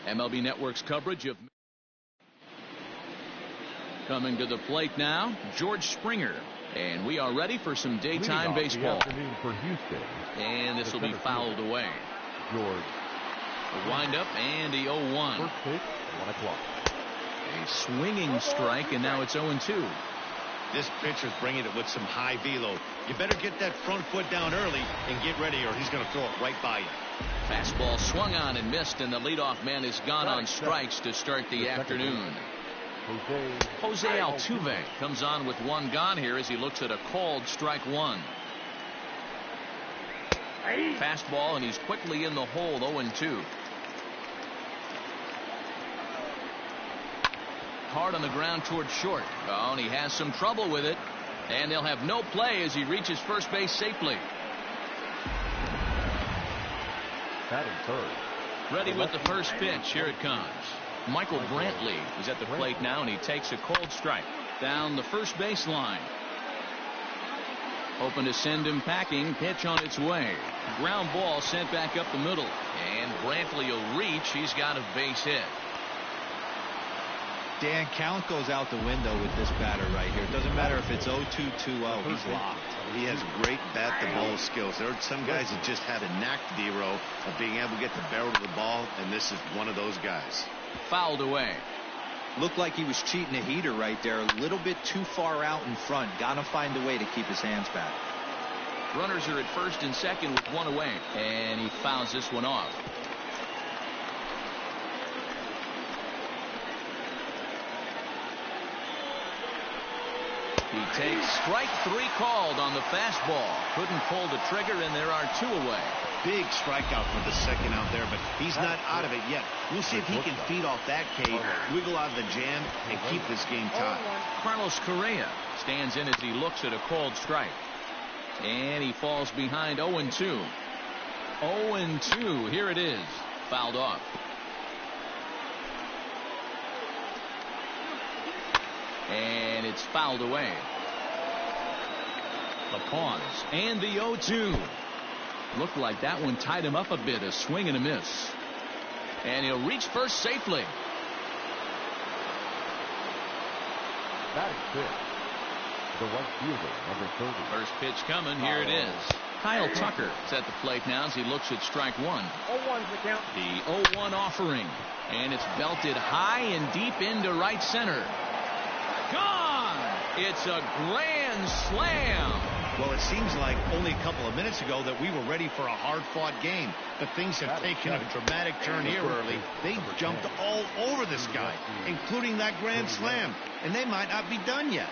MLB Network's coverage of coming to the plate now, George Springer. And we are ready for some daytime baseball. For Houston. And this will be fouled away. George. The windup and the 0-1. First pitch, 1 o'clock. A swinging strike, and now it's 0-2. This pitcher's bringing it with some high velo. You better get that front foot down early and get ready, or he's going to throw it right by you. Fastball swung on and missed, and the leadoff man is gone on strikes to start the afternoon. Jose Altuve comes on with 1 gone here as he looks at a called strike 1. Fastball, and he's quickly in the hole. 0-2. Hard on the ground towards short. Oh, and he has some trouble with it, and they'll have no play as he reaches first base safely. Batting third. Ready with the first pitch. Here it comes. Michael Brantley is at the plate now, and he takes a cold strike down the first baseline. Hoping to send him packing. Pitch on its way. Ground ball sent back up the middle, and Brantley will reach. He's got a base hit. Dan, count goes out the window with this batter right here. It doesn't matter if it's 0-2, 2-0. He's locked. He has great bat-to-ball skills. There are some guys that just have a knack, D-Row, of being able to get the barrel of the ball, and this is one of those guys. Fouled away. Looked like he was cheating a heater right there. A little bit too far out in front. Gotta find a way to keep his hands back. Runners are at first and second with 1 away, and he fouls this one off. He takes strike 3 called on the fastball. Couldn't pull the trigger, and there are 2 away. Big strikeout for the second out there, but he's not out of it yet. We'll see if he can feed off that K, wiggle out of the jam, and keep this game tied. Carlos Correa stands in as he looks at a called strike. And he falls behind 0-2. 0-2. Here it is. Fouled off. And it's fouled away. The pause and the 0-2. Looked like that one tied him up a bit. A swing and a miss. And he'll reach first safely. Batting fifth. The right fielder, number 30. First pitch coming. Here it is. Kyle Tucker is at the plate now as he looks at strike 1. 0-1's the count. The 0-1 offering. And it's belted high and deep into right center. Gone! It's a grand slam. Well, it seems like only a couple of minutes ago that we were ready for a hard-fought game. But things have taken a dramatic turn here early. They jumped all over this guy, including that grand slam. And they might not be done yet.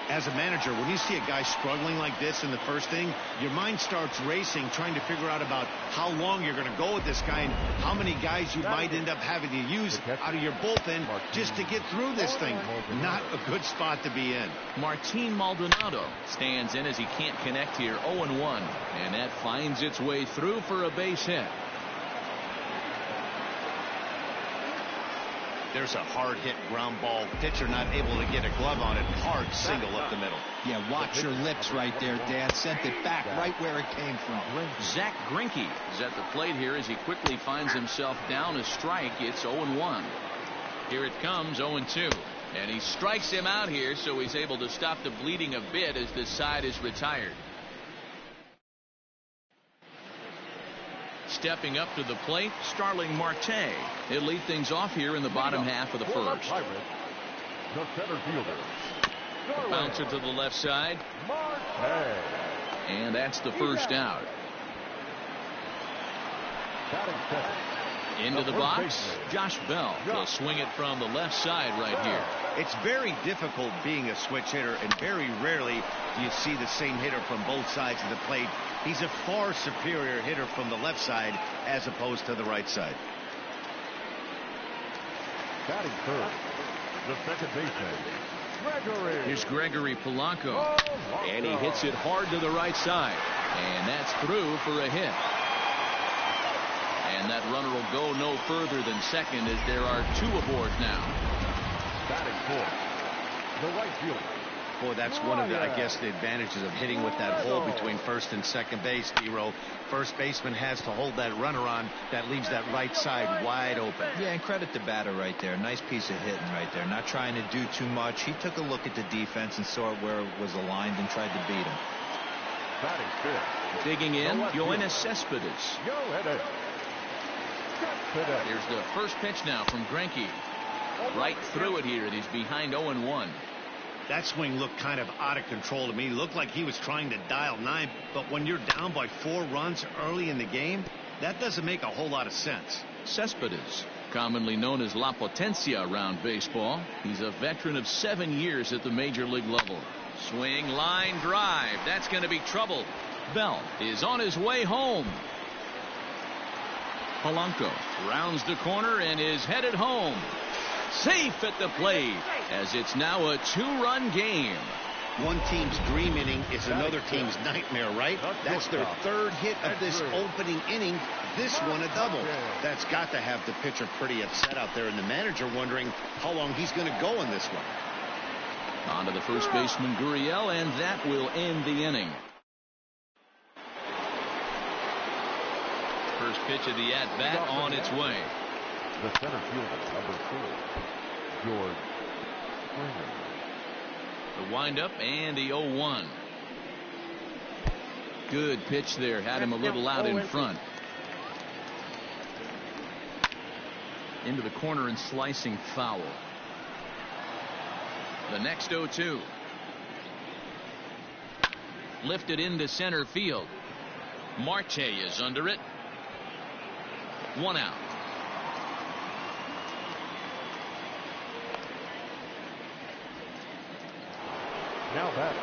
As a manager, when you see a guy struggling like this in the first inning, your mind starts racing, trying to figure out about how long you're going to go with this guy and how many guys you might end up having to use out of your bullpen just to get through this thing. Not a good spot to be in. Martin Maldonado stands in as he can't connect here. 0-1, and that finds its way through for a base hit. There's a hard-hit ground ball. Pitcher not able to get a glove on it. Hard single up the middle. Yeah, watch your lips right there, Dan. Sent it back right where it came from. Zach Greinke is at the plate here as he quickly finds himself down a strike. It's 0-1. Here it comes, 0-2. And he strikes him out here, so he's able to stop the bleeding a bit as this side is retired. Stepping up to the plate, Starling Marte. He'll lead things off here in the bottom half of the first. The center fielder. Bouncer to the left side. And that's the first out. Into the box, Josh Bell will swing it from the left side right here. It's very difficult being a switch hitter, and very rarely do you see the same hitter from both sides of the plate. He's a far superior hitter from the left side as opposed to the right side. Batting third, the second baseman, Gregory. Here's Gregory Polanco, and he hits it hard to the right side, and that's through for a hit. And that runner will go no further than second as there are 2 aboard now. Batting fourth, the right fielder, Boy, that's one of the, I guess, the advantages of hitting with that hole between first and second base, D-Row. First baseman has to hold that runner on. That leaves that right side wide open. Yeah, and credit the batter right there. Nice piece of hitting right there. Not trying to do too much. He took a look at the defense and saw where it was aligned and tried to beat him. Batting fifth. Digging in, Yoenis Cespedes. Here's the first pitch now from Greinke. Right through it here, and he's behind 0-1. That swing looked kind of out of control to me. It looked like he was trying to dial 9, but when you're down by 4 runs early in the game, that doesn't make a whole lot of sense. Cespedes, commonly known as La Potencia around baseball. He's a veteran of 7 years at the major league level. Swing, line drive. That's going to be trouble. Bell is on his way home. Polanco rounds the corner and is headed home. Safe at the plate, as it's now a 2-run game. One team's dream inning is another team's nightmare, right? That's their 3rd hit of this opening inning. This one a double. That's got to have the pitcher pretty upset out there, and the manager wondering how long he's going to go in this one. On to the first baseman, Gurriel, and that will end the inning. First pitch of the at-bat on its way. The center fielder, number 4, George Springer. The windup and the 0-1. Good pitch there. Had him a little out in front. Into the corner and slicing foul. The next 0-2. Lifted into center field. Marte is under it. 1 out. Now back.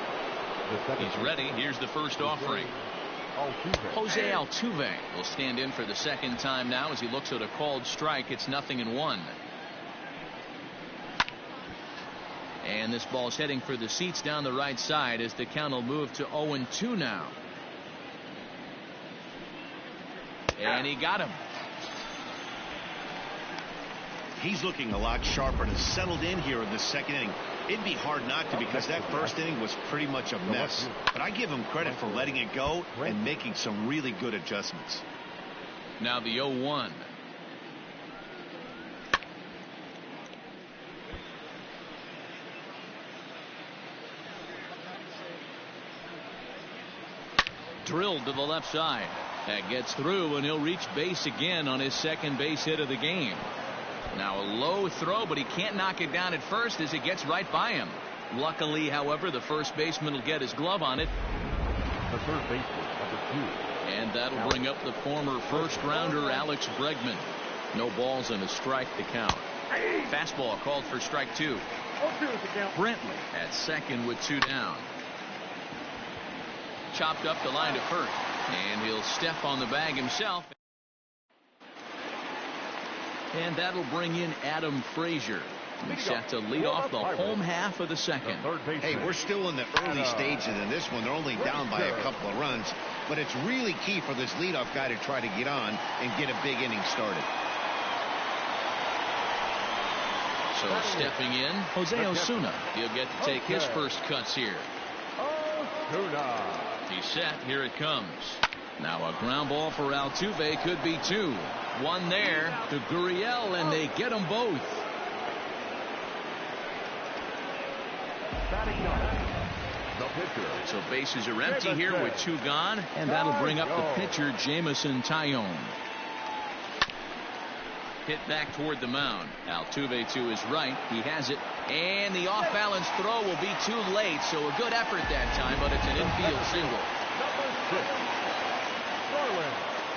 He's ready. Here's the first offering. Jose Altuve will stand in for the second time now as he looks at a called strike. It's 0-1. And this ball's heading for the seats down the right side as the count will move to 0-2 now. And he got him. He's looking a lot sharper and has settled in here in the second inning. It'd be hard not to, because that first inning was pretty much a mess. But I give him credit for letting it go and making some really good adjustments. Now the 0-1. Drilled to the left side. That gets through, and he'll reach base again on his second base hit of the game. Now a low throw, but he can't knock it down at first as it gets right by him. Luckily, however, the first baseman will get his glove on it. The third baseman, number 2. And that'll bring up the former first-rounder Alex Bregman. No balls and a strike to count. Fastball called for strike 2. Brentley at second with 2 down. Chopped up the line to first, and he'll step on the bag himself. And that'll bring in Adam Frazier. He's set to lead off the home half of the second. Hey, we're still in the early stages in this one. They're only down by a couple of runs, but it's really key for this leadoff guy to try to get on and get a big inning started. So stepping in, Jose Osuna. He'll get to take his first cuts here. He's set. Here it comes. Now a ground ball for Altuve, could be 2. 1 there to Gurriel, and they get them both. So bases are empty here with 2 gone, and that'll bring up the pitcher, Jameson Taillon. Hit back toward the mound. Altuve to his right. He has it, and the off-balance throw will be too late, so a good effort that time, but it's an infield single.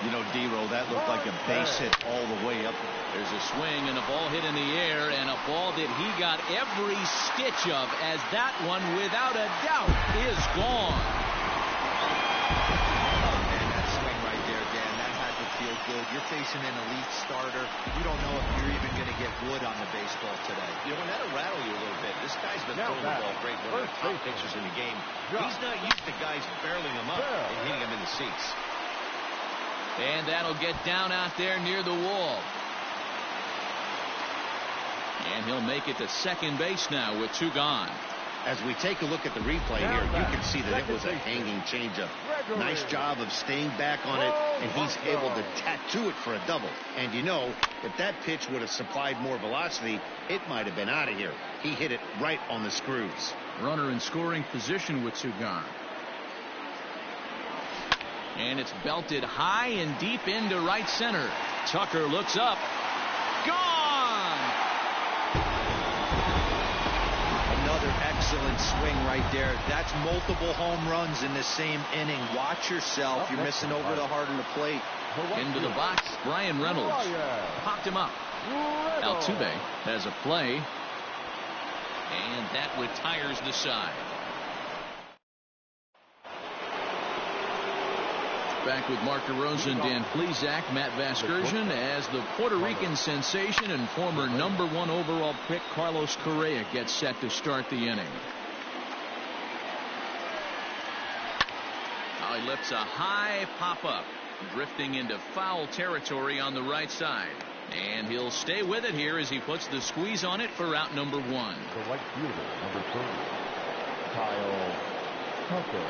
You know, D-Roll, that looked like a base hit all the way up. There's a swing and a ball hit in the air, and a ball that he got every stitch of, as that one, without a doubt, is gone. And that swing right there, Dan, that had to feel good. You're facing an elite starter. You don't know if you're even going to get wood on the baseball today. You know, and that'll rattle you a little bit. This guy's been throwing the ball great, one of the top pitchers in the game. He's not used to guys barreling him up and hitting him in the seats. And that'll get down out there near the wall. And he'll make it to second base now with 2 gone. As we take a look at the replay here, you can see that it was a hanging changeup. Nice job of staying back on it, and he's able to tattoo it for a double. And you know, if that pitch would have supplied more velocity, it might have been out of here. He hit it right on the screws. Runner in scoring position with two gone. And it's belted high and deep into right center. Tucker looks up. Gone! Another excellent swing right there. That's multiple home runs in the same inning. Watch yourself. You're missing over the heart of the plate. Into the box, Brian Reynolds. Popped him up. Altuve has a play. And that retires the side. Back with Mark DeRosa, Dan Plesac, Matt Vasgersian, as the Puerto Rican sensation and former #1 overall pick Carlos Correa gets set to start the inning. Now he lifts a high pop-up, drifting into foul territory on the right side. And he'll stay with it here as he puts the squeeze on it for out number 1. The right fielder, number 30, Kyle Tucker.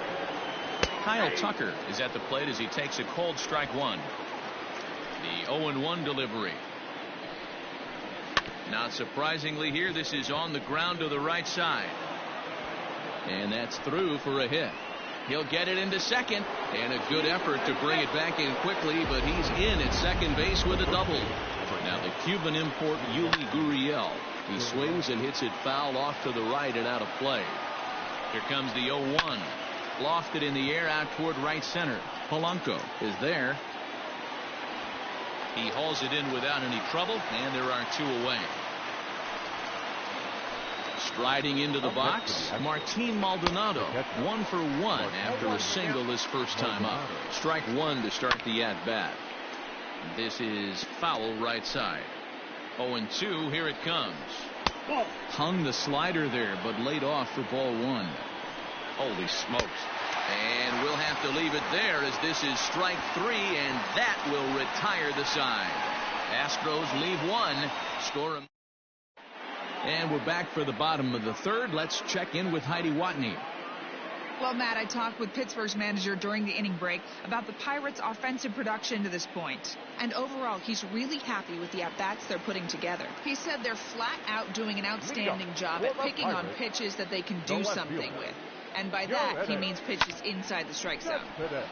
Kyle Tucker is at the plate as he takes a cold strike 1. The 0-1 delivery. Not surprisingly here, this is on the ground to the right side. And that's through for a hit. He'll get it into second, and a good effort to bring it back in quickly, but he's in at second base with a double. Now the Cuban import Yuli Gurriel. He swings and hits it foul off to the right and out of play. Here comes the 0-1. Lofted in the air out toward right center. Polanco is there. He hauls it in without any trouble, and there are 2 away. Striding into the box, Martin Maldonado, 1 for 1 after a single his first time up. Strike 1 to start the at-bat. This is foul right side. 0-2, here it comes. Hung the slider there, but laid off for ball 1. Holy smokes. And we'll have to leave it there as this is strike 3, and that will retire the side. Astros leave 1. Score 'em. And we're back for the bottom of the third. Let's check in with Heidi Watney. Well, Matt, I talked with Pittsburgh's manager during the inning break about the Pirates' offensive production to this point. And overall, he's really happy with the at-bats they're putting together. He said they're flat out doing an outstanding job at picking on pitches that they can do something with. And by that, he means pitches inside the strike zone.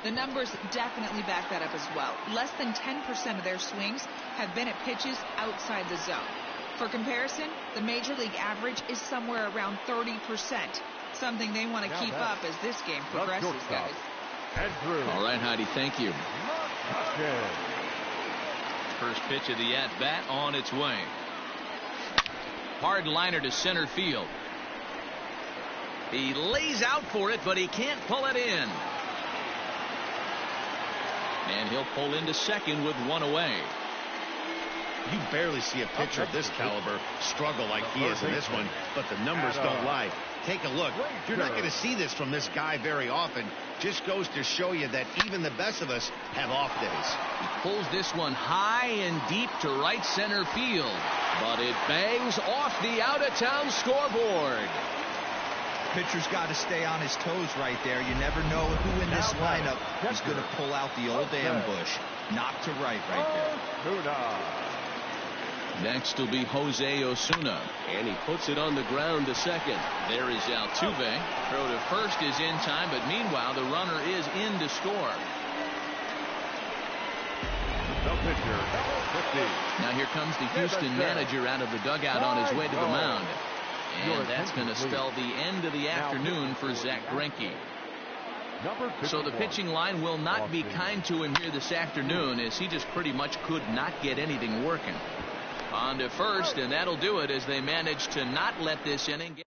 The numbers definitely back that up as well. Less than 10% of their swings have been at pitches outside the zone. For comparison, the Major League average is somewhere around 30%. Something they want to keep up as this game progresses, guys. All right, Heidi, thank you. First pitch of the at-bat on its way. Hard liner to center field. He lays out for it, but he can't pull it in. And he'll pull into second with 1 away. You barely see a pitcher of this caliber struggle like he is in this one, but the numbers don't lie. Take a look. You're not going to see this from this guy very often. Just goes to show you that even the best of us have off days. He pulls this one high and deep to right center field, but it bangs off the out-of-town scoreboard. Pitcher's got to stay on his toes right there. You never know who in this lineup is going to pull out the old ambush. Knock to right there. Next will be Jose Osuna, and he puts it on the ground to second. There is Altuve. Throw to first is in time, but meanwhile the runner is in to score. Now here comes the Houston manager out of the dugout on his way to the mound. And that's going to spell the end of the afternoon for Zach Greinke. So the pitching line will not be kind to him here this afternoon, as he just pretty much could not get anything working. On to first, and that'll do it as they manage to not let this inning get